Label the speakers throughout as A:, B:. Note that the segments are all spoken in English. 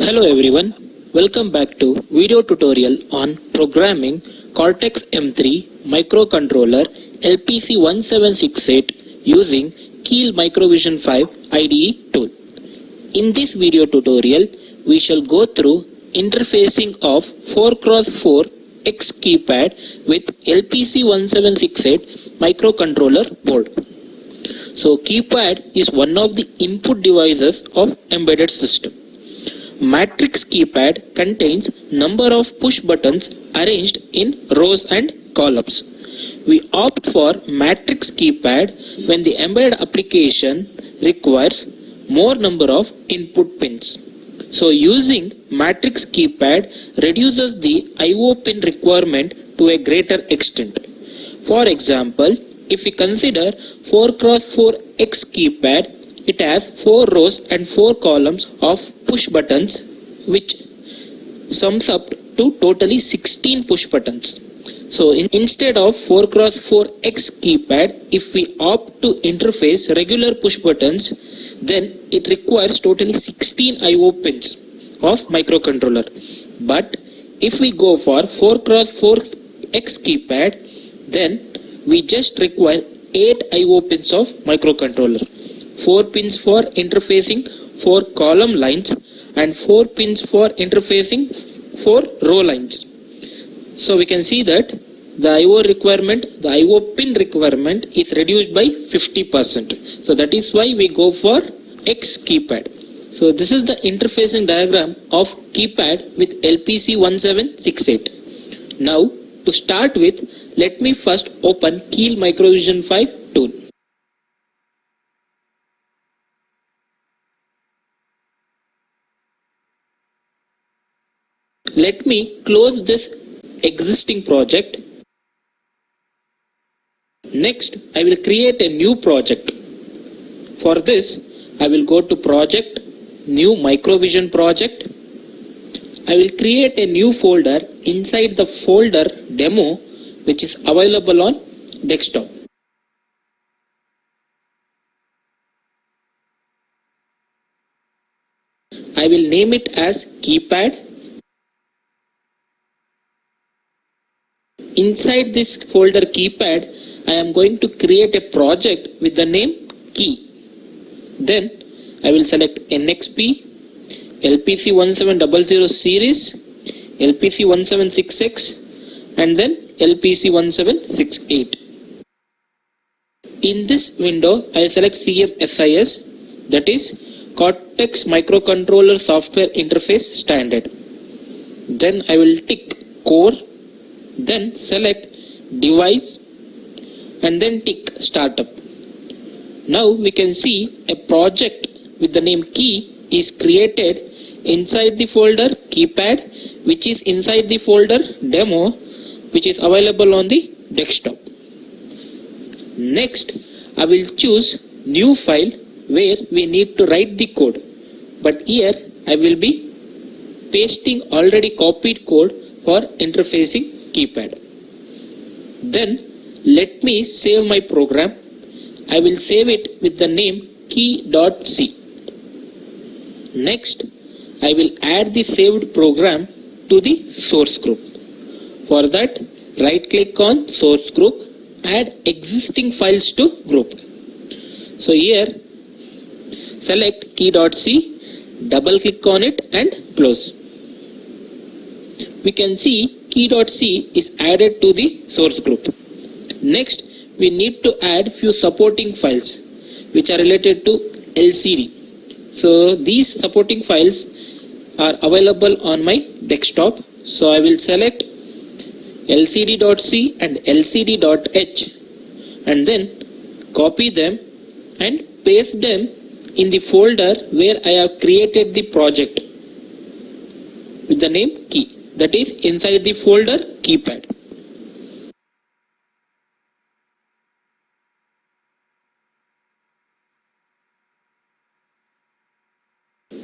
A: Hello everyone, welcome back to video tutorial on programming Cortex M3 microcontroller LPC1768 using Keil Microvision 5 IDE tool. In this video tutorial, we shall go through interfacing of 4x4 X keypad with LPC1768 microcontroller board. So keypad is one of the input devices of embedded system. Matrix keypad contains number of push buttons arranged in rows and columns. We opt for matrix keypad when the embedded application requires more number of input pins. So using matrix keypad reduces the I/O pin requirement to a greater extent. For example, if we consider 4x4 X keypad, it has 4 rows and 4 columns of push buttons, which sums up to totally 16 push buttons. So instead of 4x4 X keypad, if we opt to interface regular push buttons, then it requires totally 16 I/O pins of microcontroller. But if we go for 4x4 X keypad, then we just require 8 I/O pins of microcontroller. 4 pins for interfacing 4 column lines and 4 pins for interfacing 4 row lines. So we can see that the I/O pin requirement is reduced by 50%. So that is why we go for X keypad. So this is the interfacing diagram of keypad with LPC1768. Now to start with, let me first open Keil Microvision 5 tool. Let me close this existing project. Next, I will create a new project. For this, I will go to Project, New Microvision Project. I will create a new folder inside the folder Demo, which is available on desktop. I will name it as Keypad. Inside this folder Keypad, I am going to create a project with the name Key. Then I will select NXP, LPC1700 series, LPC176X, and then LPC1768. In this window, I select CMSIS, that is Cortex Microcontroller Software Interface Standard. Then I will tick Core, then select Device, and then tick Startup. Now we can see a project with the name Key is created inside the folder Keypad, which is inside the folder Demo, which is available on the desktop. Next, I will choose New File where we need to write the code. But here I will be pasting already copied code for interfacing keypad. Then let me save my program. I will save it with the name key.c. Next, I will add the saved program to the source group. For that, right click on source group, add existing files to group. So here, select key.c, double click on it and close. We can see key.c is added to the source group. Next, we need to add few supporting files which are related to LCD. So these supporting files are available on my desktop. So I will select lcd.c and lcd.h and then copy them and paste them in the folder where I have created the project with the name Key, that is inside the folder Keypad.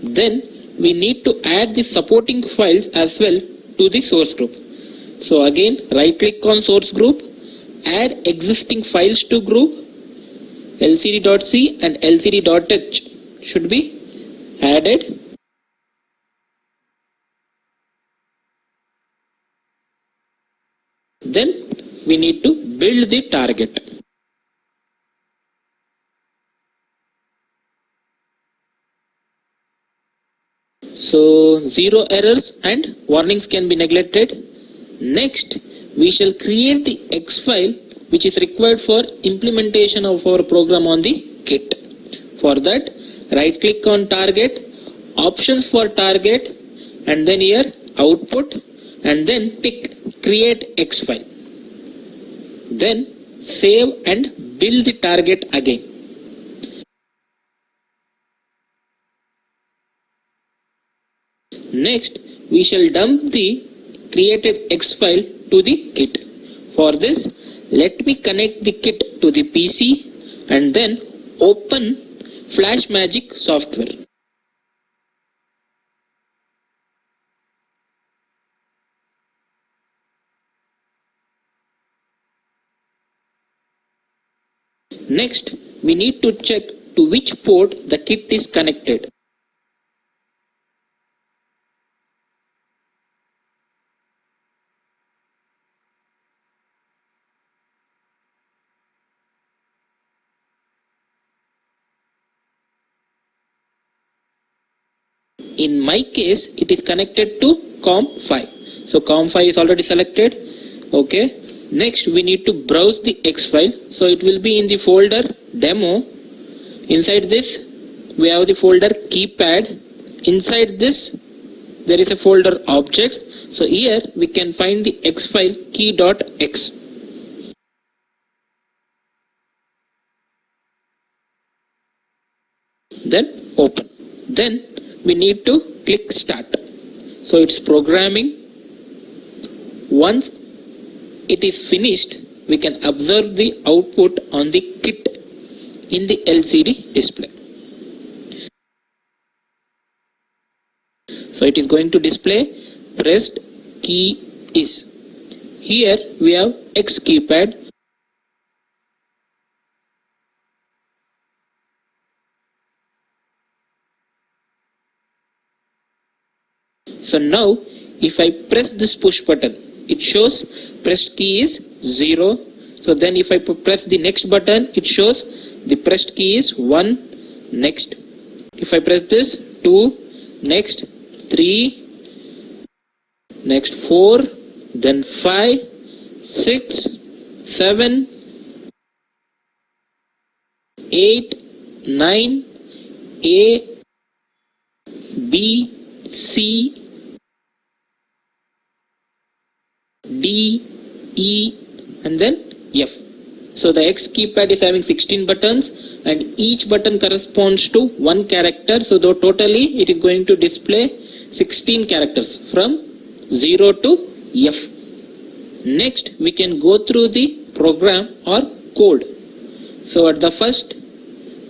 A: Then we need to add the supporting files as well to the source group. So again, right click on source group, add existing files to group, lcd.c and lcd.h should be added. Then we need to build the target. So zero errors and warnings can be neglected. Next, we shall create the X file which is required for implementation of our program on the kit. For that, right click on target, options for target, and then here output, and then tick create X file. Then save and build the target again. Next, we shall dump the created X file to the kit. For this, let me connect the kit to the PC and then open FlashMagic software. Next, we need to check to which port the kit is connected. In my case, it is connected to COM5. So COM5 is already selected. Okay. Next, we need to browse the X file. So it will be in the folder demo. Inside this, we have the folder keypad. Inside this, there is a folder objects. So here we can find the X file key.x. Then open. Then we need to click start. So it's programming. Once it is finished, we can observe the output on the kit in the LCD display. So it is going to display pressed key is. Here we have X keypad. So now if I press this push button, it shows pressed key is 0. So then if I press the next button, it shows the pressed key is 1. Next. If I press this, 2. Next, 3. Next, 4. Then 5, 6, 7, 8, 9, A, B, C, D, E, and then F. So the X keypad is having 16 buttons and each button corresponds to one character. So totally it is going to display 16 characters from 0 to F. Next, we can go through the program or code. So at the first,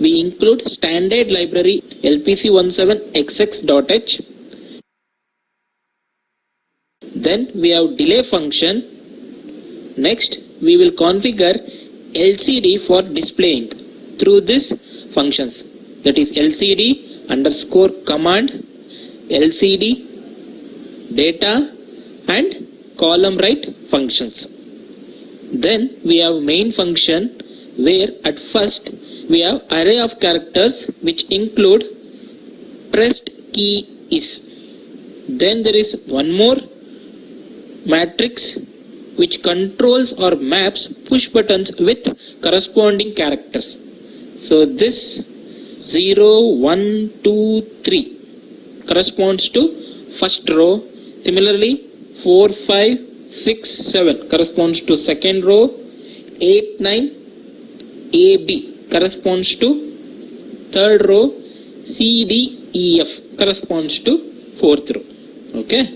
A: we include standard library lpc17xx.h. Then we have delay function. Next, we will configure LCD for displaying through these functions. That is LCD underscore command, LCD data and column write functions. Then we have main function where at first we have array of characters which include pressed key is. Then there is one more matrix which controls or maps push buttons with corresponding characters. So this 0, 1, 2, 3 corresponds to first row. Similarly 4, 5, 6, 7 corresponds to second row. 8, 9 AB corresponds to third row. C, D, E, F corresponds to fourth row. Okay.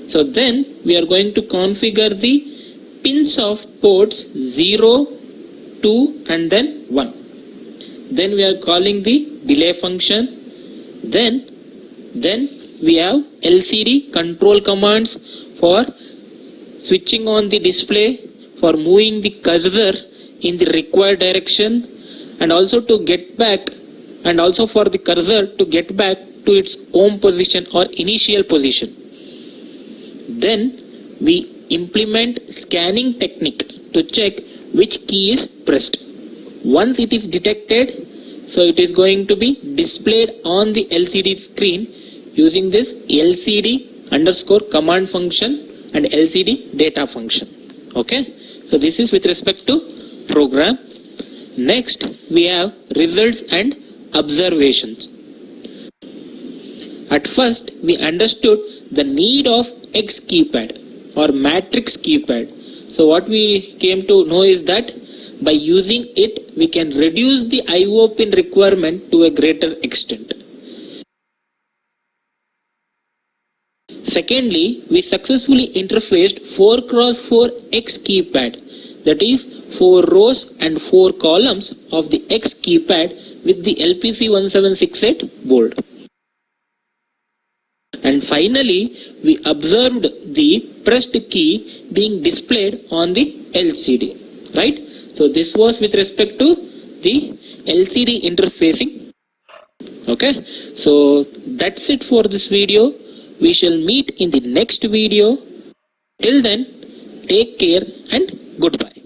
A: So then we are going to configure the pins of ports 0, 2 and then 1. Then we are calling the delay function. Then we have LCD control commands for switching on the display, for moving the cursor in the required direction, and also to get back, and also for the cursor to get back to its home position or initial position. Then we implement scanning technique to check which key is pressed. Once it is detected, so it is going to be displayed on the LCD screen using this LCD underscore command function and LCD data function. Okay, so this is with respect to program. Next we have results and observations. At first we understood the need of X keypad or matrix keypad. So what we came to know is that by using it we can reduce the IO pin requirement to a greater extent. Secondly, we successfully interfaced 4x4 X keypad, that is 4 rows and 4 columns of the X keypad with the LPC1768 board. And finally, we observed the pressed key being displayed on the LCD, right? So this was with respect to the LCD interfacing. Okay, so that's it for this video. We shall meet in the next video. Till then, take care and goodbye.